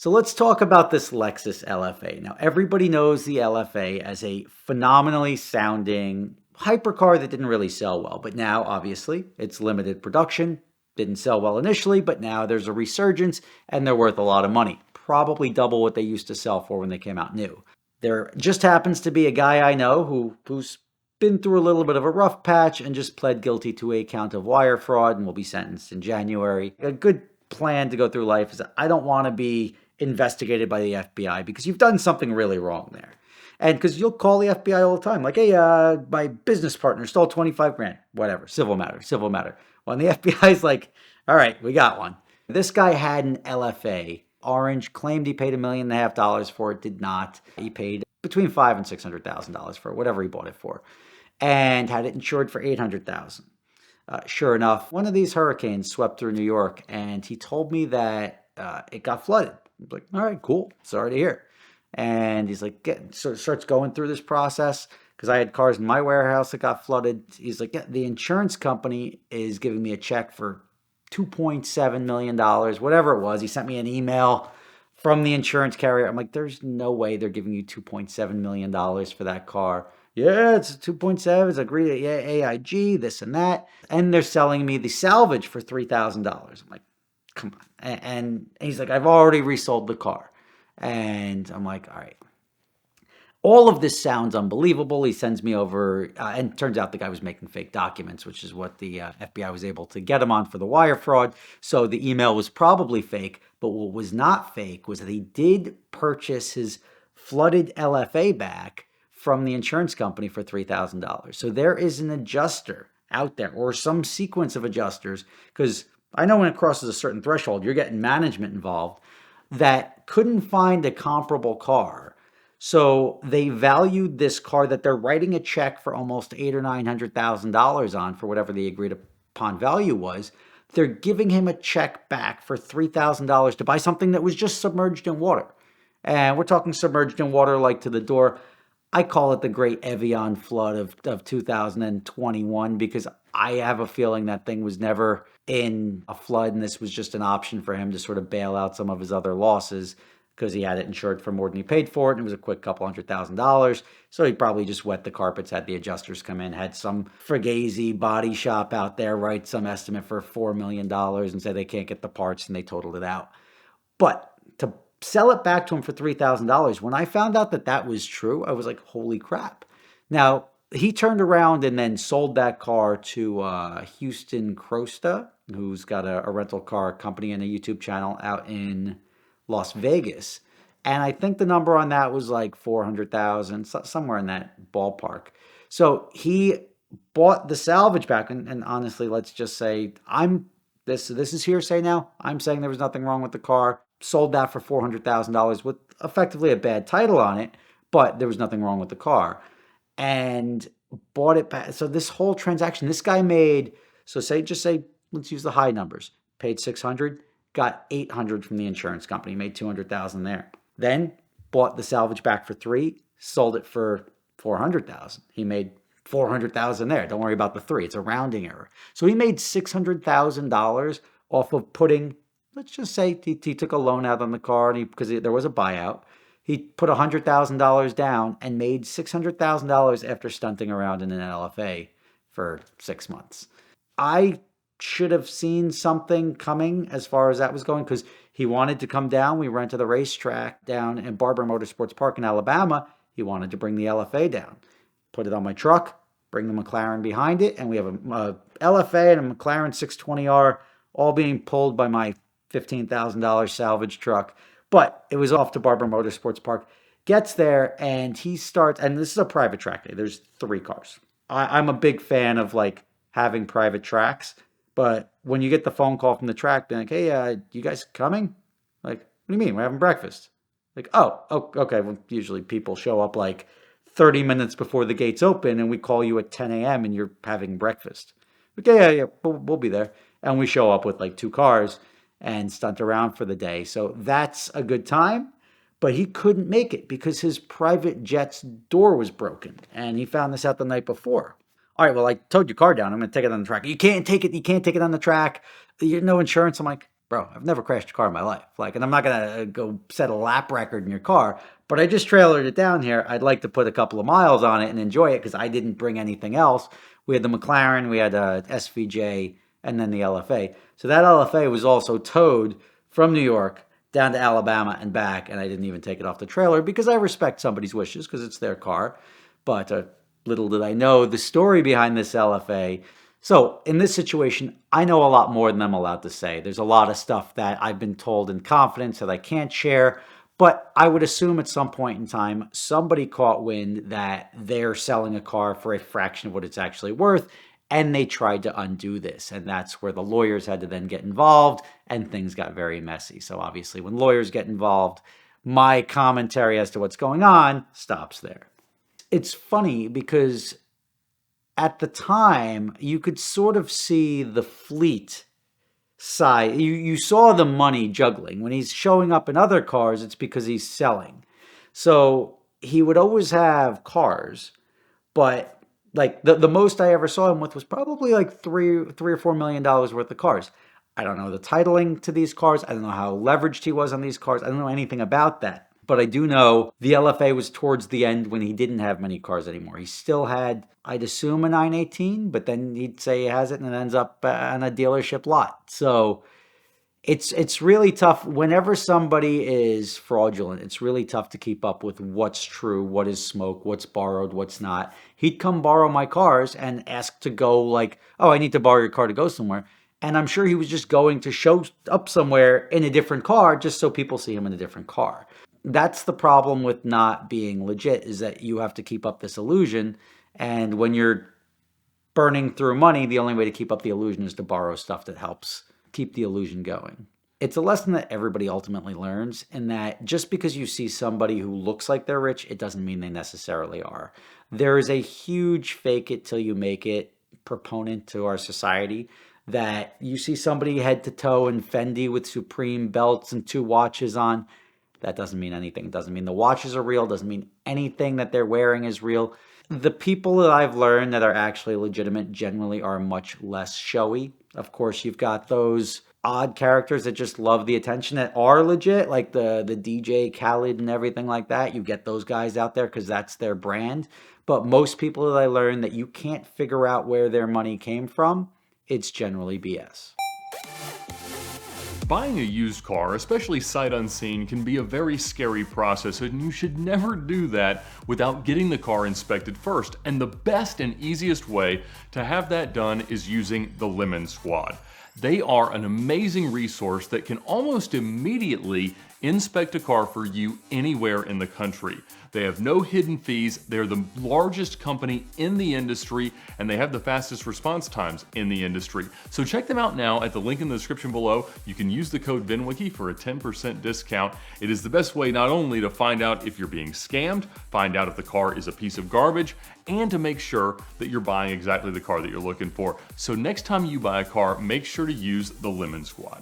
So let's talk about this Lexus LFA. Now, everybody knows the LFA as a phenomenally sounding hypercar that didn't really sell well, but now obviously it's limited production, didn't sell well initially, but now there's a resurgence and they're worth a lot of money, probably double what they used to sell for when they came out new. There just happens to be a guy I know who's been through a little bit of a rough patch and just pled guilty to a count of wire fraud and will be sentenced in January. A good plan to go through life is that I don't want to be investigated by the FBI because you've done something really wrong there. And because you'll call the FBI all the time, like, hey, my business partner stole 25 grand, whatever, civil matter, civil matter. Well, and the FBI's like, all right, we got one. This guy had an LFA, orange, claimed he paid $1.5 million for it, did not. He paid between $500,000 and $600,000 for it, whatever he bought it for, and had it insured for $800,000. Sure enough, one of these hurricanes swept through New York, and he told me that it got flooded. I'm like, all right, cool. Sorry to hear. And he's like, starts going through this process because I had cars in my warehouse that got flooded. He's like, yeah, the insurance company is giving me a check for $2.7 million, whatever it was. He sent me an email from the insurance carrier. I'm like, there's no way they're giving you $2.7 million for that car. Yeah, it's 2.7. It's agreed to AIG, this and that. And they're selling me the salvage for $3,000. I'm like, come on. And he's like, I've already resold the car. And I'm like, all right. All of this sounds unbelievable. He sends me over, and turns out the guy was making fake documents, which is what the FBI was able to get him on for the wire fraud. So the email was probably fake. But what was not fake was that he did purchase his flooded LFA back from the insurance company for $3,000. So there is an adjuster out there, or some sequence of adjusters, because I know when it crosses a certain threshold, you're getting management involved, that couldn't find a comparable car. So they valued this car that they're writing a check for almost $800,000 or $900,000 on for whatever the agreed upon value was. They're giving him a check back for $3,000 to buy something that was just submerged in water. And we're talking submerged in water like to the door. I call it the Great Evian Flood of 2021 because I have a feeling that thing was never in a flood, and this was just an option for him to sort of bail out some of his other losses because he had it insured for more than he paid for it, and it was a quick couple $100,000. So he probably just wet the carpets, had the adjusters come in, had some Fugazi body shop out there write some estimate for $4 million and say they can't get the parts, and they totaled it out. But to sell it back to him for $3,000, when I found out that that was true, I was like, holy crap. Now, he turned around and then sold that car to Houston Crosta, who's got a rental car company and a YouTube channel out in Las Vegas. And I think the number on that was like 400,000, somewhere in that ballpark. So he bought the salvage back. And honestly, let's just say this is hearsay now. I'm saying there was nothing wrong with the car. Sold that for $400,000 with effectively a bad title on it, but there was nothing wrong with the car. And bought it back. So this whole transaction, this guy made, just say, let's use the high numbers. Paid 600, got 800 from the insurance company, made 200,000 there. Then bought the salvage back for 3, sold it for 400,000. He made 400,000 there. Don't worry about the 3. It's a rounding error. So he made $600,000 off of putting, let's just say he took a loan out on the car because there was a buyout. He put $100,000 down and made $600,000 after stunting around in an LFA for 6 months. I should have seen something coming as far as that was going because he wanted to come down. We rented the racetrack down in Barber Motorsports Park in Alabama. He wanted to bring the LFA down. Put it on my truck, bring the McLaren behind it, and we have a LFA and a McLaren 620R all being pulled by my $15,000 salvage truck. But it was off to Barber Motorsports Park. Gets there and he starts, and this is a private track day. There's 3 cars. I'm a big fan of like having private tracks, but when you get the phone call from the track being like, hey, you guys coming? Like, what do you mean? We're having breakfast. Like, oh, okay. Well, usually people show up like 30 minutes before the gates open and we call you at 10 a.m. and you're having breakfast. Okay, yeah, we'll be there. And we show up with like 2 cars and stunt around for the day. So that's a good time. But he couldn't make it because his private jet's door was broken. And he found this out the night before. All right, well, I towed your car down. I'm going to take it on the track. You can't take it. You can't take it on the track. You have no insurance. I'm like, bro, I've never crashed a car in my life. Like, and I'm not going to go set a lap record in your car, but I just trailered it down here. I'd like to put a couple of miles on it and enjoy it because I didn't bring anything else. We had the McLaren, we had a SVJ, and then the LFA. So that LFA was also towed from New York down to Alabama and back, and I didn't even take it off the trailer because I respect somebody's wishes because it's their car. But little did I know the story behind this LFA. So in this situation, I know a lot more than I'm allowed to say. There's a lot of stuff that I've been told in confidence that I can't share, but I would assume at some point in time, somebody caught wind that they're selling a car for a fraction of what it's actually worth, and they tried to undo this. And that's where the lawyers had to then get involved, and things got very messy. So obviously, when lawyers get involved, my commentary as to what's going on stops there. It's funny because at the time, you could sort of see the fleet side. You saw the money juggling. When he's showing up in other cars, it's because he's selling. So he would always have cars, but like the most I ever saw him with was probably like $3 or $4 million worth of cars. I don't know the titling to these cars. I don't know how leveraged he was on these cars. I don't know anything about that. But I do know the LFA was towards the end when he didn't have many cars anymore. He still had, I'd assume, a 918, but then he'd say he has it and it ends up on a dealership lot. So it's really tough. Whenever somebody is fraudulent, it's really tough to keep up with what's true, what is smoke, what's borrowed, what's not. He'd come borrow my cars and ask to go like, oh, I need to borrow your car to go somewhere. And I'm sure he was just going to show up somewhere in a different car just so people see him in a different car. That's the problem with not being legit, is that you have to keep up this illusion. And when you're burning through money, the only way to keep up the illusion is to borrow stuff that helps keep the illusion going. It's a lesson that everybody ultimately learns, in that just because you see somebody who looks like they're rich, it doesn't mean they necessarily are. There is a huge fake it till you make it proponent to our society, that you see somebody head to toe in Fendi with Supreme belts and 2 watches on. That doesn't mean anything. It doesn't mean the watches are real. It doesn't mean anything that they're wearing is real. The people that I've learned that are actually legitimate generally are much less showy. Of course, you've got those odd characters that just love the attention that are legit, like the DJ Khaled and everything like that. You get those guys out there because that's their brand. But most people that I learned that you can't figure out where their money came from, it's generally BS. Buying a used car, especially sight unseen, can be a very scary process, and you should never do that without getting the car inspected first. And the best and easiest way to have that done is using the Lemon Squad. They are an amazing resource that can almost immediately inspect a car for you anywhere in the country. They have no hidden fees, they're the largest company in the industry, and they have the fastest response times in the industry. So check them out now at the link in the description below. You can use the code VINwiki for a 10% discount. It is the best way not only to find out if you're being scammed, find out if the car is a piece of garbage, and to make sure that you're buying exactly the car that you're looking for. So next time you buy a car, make sure to use the Lemon Squad.